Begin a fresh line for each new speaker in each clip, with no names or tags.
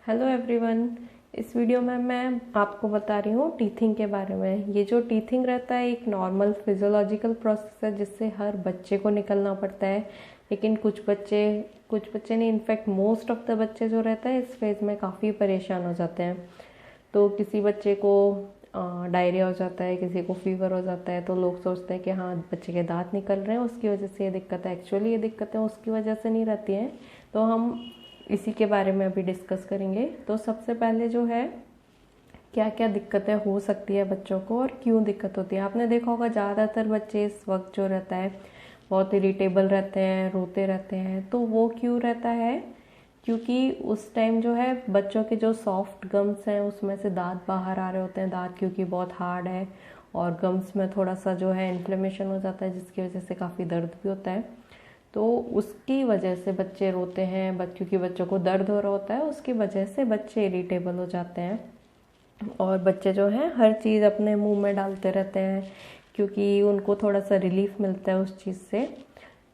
Hello everyone. इस video में मैं आपको बता रही हूँ टीथिंग के बारे में। ये जो टीथिंग रहता है एक नॉर्मल फिजियोलॉजिकल प्रोसेस है जिससे हर बच्चे को निकलना पड़ता है। लेकिन कुछ बच्चे नहीं, इनफैक्ट मोस्ट ऑफ द बच्चे जो रहते हैं इस फेज़ में काफ़ी परेशान हो जाते हैं। तो किसी बच्चे को डायरिया हो जाता है, किसी को फीवर हो जाता है, तो लोग सोचते हैं कि हाँ बच्चे के दांत निकल रहे हैं उसकी वजह से ये दिक्कत है। एक्चुअली ये दिक्कतें उसकी वजह से नहीं रहती हैं। तो हम इसी के बारे में अभी डिस्कस करेंगे। तो सबसे पहले जो है क्या क्या दिक्कतें हो सकती है बच्चों को और क्यों दिक्कत होती है। आपने देखा होगा ज़्यादातर बच्चे इस वक्त जो रहता है बहुत इरिटेबल रहते हैं, रोते रहते हैं। तो वो क्यों रहता है? क्योंकि उस टाइम जो है बच्चों के जो सॉफ्ट गम्स हैं उसमें से दांत बाहर आ रहे होते हैं। दांत क्योंकि बहुत हार्ड है और गम्स में थोड़ा सा जो है इन्फ्लेमेशन हो जाता है जिसकी वजह से काफ़ी दर्द भी होता है। तो उसकी वजह से बच्चे रोते हैं, क्योंकि बच्चों को दर्द हो रहा होता है, उसकी वजह से बच्चे इरिटेबल हो जाते हैं। और बच्चे जो हैं हर चीज़ अपने मुंह में डालते रहते हैं क्योंकि उनको थोड़ा सा रिलीफ मिलता है उस चीज़ से।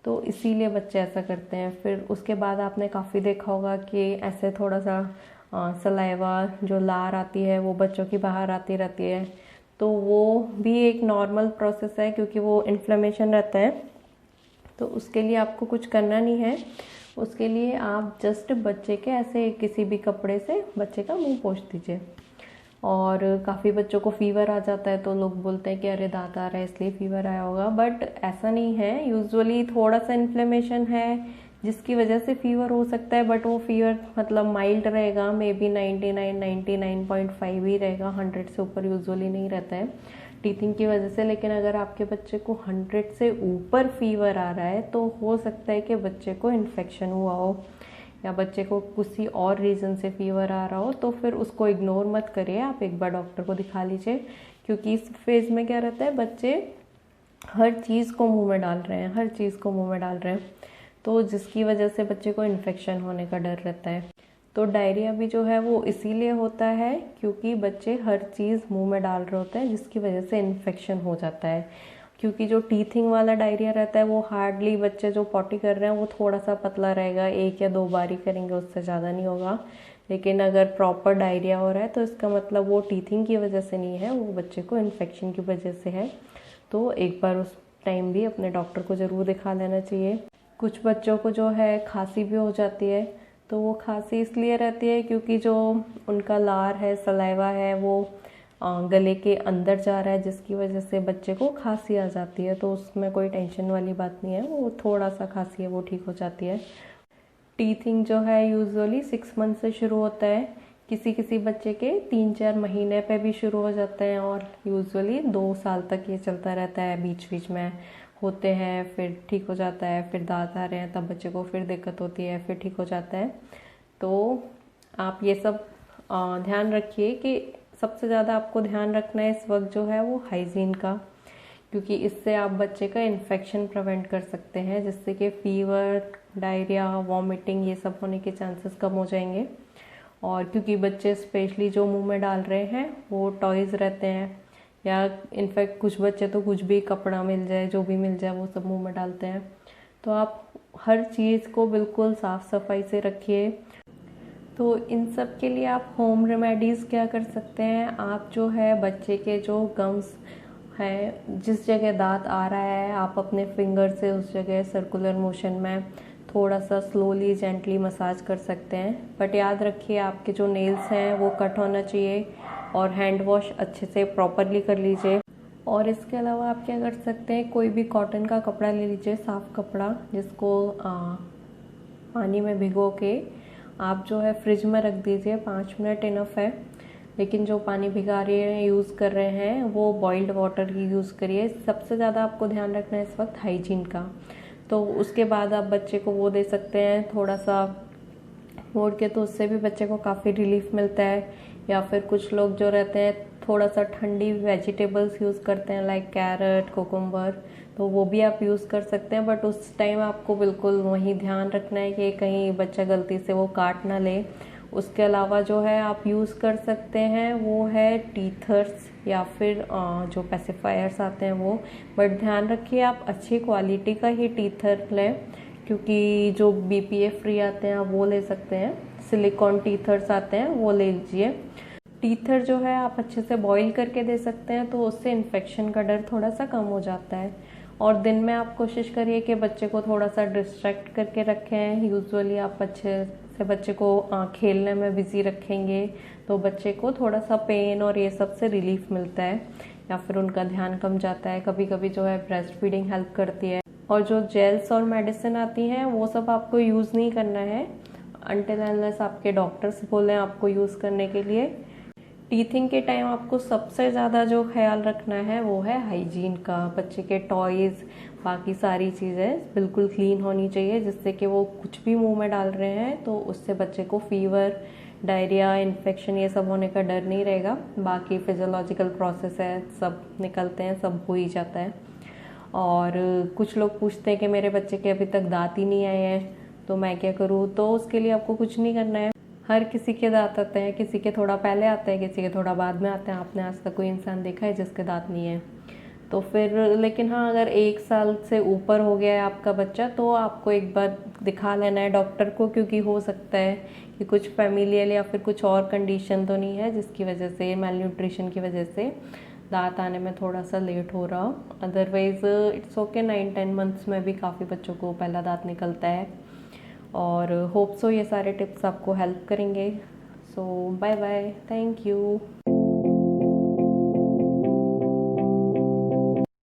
तो इसीलिए बच्चे ऐसा करते हैं। फिर उसके बाद आपने काफ़ी देखा होगा कि ऐसे थोड़ा सा सलाइवा जो लार आती है वो बच्चों की बाहर आती रहती है। तो वो भी एक नॉर्मल प्रोसेस है क्योंकि वो इन्फ्लेमेशन रहता है। तो उसके लिए आपको कुछ करना नहीं है। उसके लिए आप जस्ट बच्चे के ऐसे किसी भी कपड़े से बच्चे का मुंह पोंछ दीजिए। और काफ़ी बच्चों को फीवर आ जाता है तो लोग बोलते हैं कि अरे दांत आ रहा है इसलिए फीवर आया होगा, बट ऐसा नहीं है। यूजुअली थोड़ा सा इन्फ्लेमेशन है जिसकी वजह से फीवर हो सकता है, बट वो फीवर मतलब माइल्ड रहेगा, मे बी 99.5 ही रहेगा, 100 से ऊपर यूजुअली नहीं रहता है टीथिंग की वजह से। लेकिन अगर आपके बच्चे को 100 से ऊपर फीवर आ रहा है तो हो सकता है कि बच्चे को इन्फेक्शन हुआ हो या बच्चे को किसी और रीज़न से फीवर आ रहा हो। तो फिर उसको इग्नोर मत करिए, आप एक बार डॉक्टर को दिखा लीजिए। क्योंकि इस फेज़ में क्या रहता है, बच्चे हर चीज़ को मुंह में डाल रहे हैं, हर चीज़ को मुंह में डाल रहे हैं, तो जिसकी वजह से बच्चे को इन्फेक्शन होने का डर रहता है। तो डायरिया भी जो है वो इसीलिए होता है क्योंकि बच्चे हर चीज़ मुंह में डाल रहे होते हैं जिसकी वजह से इन्फेक्शन हो जाता है। क्योंकि जो टीथिंग वाला डायरिया रहता है वो हार्डली, बच्चे जो पॉटी कर रहे हैं वो थोड़ा सा पतला रहेगा, 1 या 2 बार ही करेंगे, उससे ज़्यादा नहीं होगा। लेकिन अगर प्रॉपर डायरिया हो रहा है तो इसका मतलब वो टीथिंग की वजह से नहीं है, वो बच्चे को इन्फेक्शन की वजह से है। तो एक बार उस टाइम भी अपने डॉक्टर को ज़रूर दिखा लेना चाहिए। कुछ बच्चों को जो है खांसी भी हो जाती है। तो वो खांसी इसलिए रहती है क्योंकि जो उनका लार है, सलाइवा है, वो गले के अंदर जा रहा है जिसकी वजह से बच्चे को खांसी आ जाती है। तो उसमें कोई टेंशन वाली बात नहीं है, वो थोड़ा सा खांसी है वो ठीक हो जाती है। टीथिंग जो है यूजुअली 6 मंथ से शुरू होता है, किसी किसी बच्चे के 3-4 महीने पे भी शुरू हो जाते हैं और यूजुअली 2 साल तक ये चलता रहता है। बीच बीच में होते हैं, फिर ठीक हो जाता है, फिर दांत आ रहे हैं तब बच्चे को फिर दिक्कत होती है, फिर ठीक हो जाता है। तो आप ये सब ध्यान रखिए कि सबसे ज़्यादा आपको ध्यान रखना है इस वक्त जो है वो हाइजीन का, क्योंकि इससे आप बच्चे का इन्फेक्शन प्रिवेंट कर सकते हैं जिससे कि फीवर, डायरिया, वॉमिटिंग ये सब होने के चांसेस कम हो जाएंगे। और क्योंकि बच्चे स्पेशली जो मुंह में डाल रहे हैं वो टॉयज़ रहते हैं, या इनफैक्ट कुछ बच्चे तो कुछ भी कपड़ा मिल जाए, जो भी मिल जाए वो सब मुंह में डालते हैं। तो आप हर चीज़ को बिल्कुल साफ़ सफाई से रखिए। तो इन सब के लिए आप होम रेमेडीज़ क्या कर सकते हैं, आप जो है बच्चे के जो गम्स है, जिस जगह दांत आ रहा है, आप अपने फिंगर से उस जगह सर्कुलर मोशन में थोड़ा सा स्लोली जेंटली मसाज कर सकते हैं। बट याद रखिए आपके जो नेल्स हैं वो कट होना चाहिए और हैंड वॉश अच्छे से प्रॉपरली कर लीजिए। और इसके अलावा आप क्या कर सकते हैं, कोई भी कॉटन का कपड़ा ले लीजिए, साफ़ कपड़ा, जिसको पानी में भिगो के आप जो है फ्रिज में रख दीजिए। 5 मिनट इनफ है। लेकिन जो पानी भिगा रहे हैं, यूज़ कर रहे हैं, वो बॉइल्ड वाटर ही यूज़ करिए। सबसे ज़्यादा आपको ध्यान रखना है इस वक्त हाइजीन का। तो उसके बाद आप बच्चे को वो दे सकते हैं थोड़ा सा मोड़ के, तो उससे भी बच्चे को काफ़ी रिलीफ मिलता है। या फिर कुछ लोग जो रहते हैं थोड़ा सा ठंडी वेजिटेबल्स यूज़ करते हैं, लाइक कैरेट, कोकुम्बर, तो वो भी आप यूज़ कर सकते हैं। बट उस टाइम आपको बिल्कुल वही ध्यान रखना है कि कहीं बच्चा गलती से वो काट ना ले। उसके अलावा जो है आप यूज़ कर सकते हैं वो है टीथर्स या फिर जो पेसिफायर्स आते हैं वो। बट ध्यान रखिए आप अच्छी क्वालिटी का ही टीथर लें, क्योंकि जो BPA फ्री आते हैं आप वो ले सकते हैं। सिलिकॉन टीथर्स आते हैं, वो ले लीजिए। टीथर जो है आप अच्छे से बॉईल करके दे सकते हैं, तो उससे इन्फेक्शन का डर थोड़ा सा कम हो जाता है। और दिन में आप कोशिश करिए कि बच्चे को थोड़ा सा डिस्ट्रैक्ट करके रखें। यूजुअली आप अच्छे से बच्चे को खेलने में बिजी रखेंगे तो बच्चे को थोड़ा सा पेन और ये सब से रिलीफ मिलता है, या फिर उनका ध्यान कम जाता है। कभी कभी जो है ब्रेस्ट फीडिंग हेल्प करती है। और जो जेल्स और मेडिसिन आती हैं वो सब आपको यूज़ नहीं करना है अनटिल अनलेस आपके डॉक्टर्स बोलें आपको यूज़ करने के लिए। टीथिंग के टाइम आपको सबसे ज़्यादा जो ख्याल रखना है वो है हाइजीन का। बच्चे के टॉयज़, बाकी सारी चीज़ें बिल्कुल क्लीन होनी चाहिए, जिससे कि वो कुछ भी मुंह में डाल रहे हैं तो उससे बच्चे को फीवर, डायरिया, इन्फेक्शन ये सब होने का डर नहीं रहेगा। बाकी फिजियोलॉजिकल प्रोसेस है, सब निकलते हैं, सब हो ही जाता है। और कुछ लोग पूछते हैं कि मेरे बच्चे के अभी तक दांत ही नहीं आए हैं तो मैं क्या करूँ, तो उसके लिए आपको कुछ नहीं करना है। हर किसी के दांत आते हैं, किसी के थोड़ा पहले आते हैं, किसी के थोड़ा बाद में आते हैं। आपने आज तक कोई इंसान देखा है जिसके दांत नहीं है? तो फिर लेकिन हाँ, अगर 1 साल से ऊपर हो गया है आपका बच्चा तो आपको एक बार दिखा लेना है डॉक्टर को, क्योंकि हो सकता है कि कुछ फैमिलियल या फिर कुछ और कंडीशन तो नहीं है जिसकी वजह से, मेल न्यूट्रिशन की वजह से दांत आने में थोड़ा सा लेट हो रहा हो। अदरवाइज़ इट्स ओके, 9-10 मंथ्स में भी काफ़ी बच्चों को पहला दांत निकलता है। और होप सो ये सारे टिप्स आपको हेल्प करेंगे। सो बाय बाय, थैंक यू।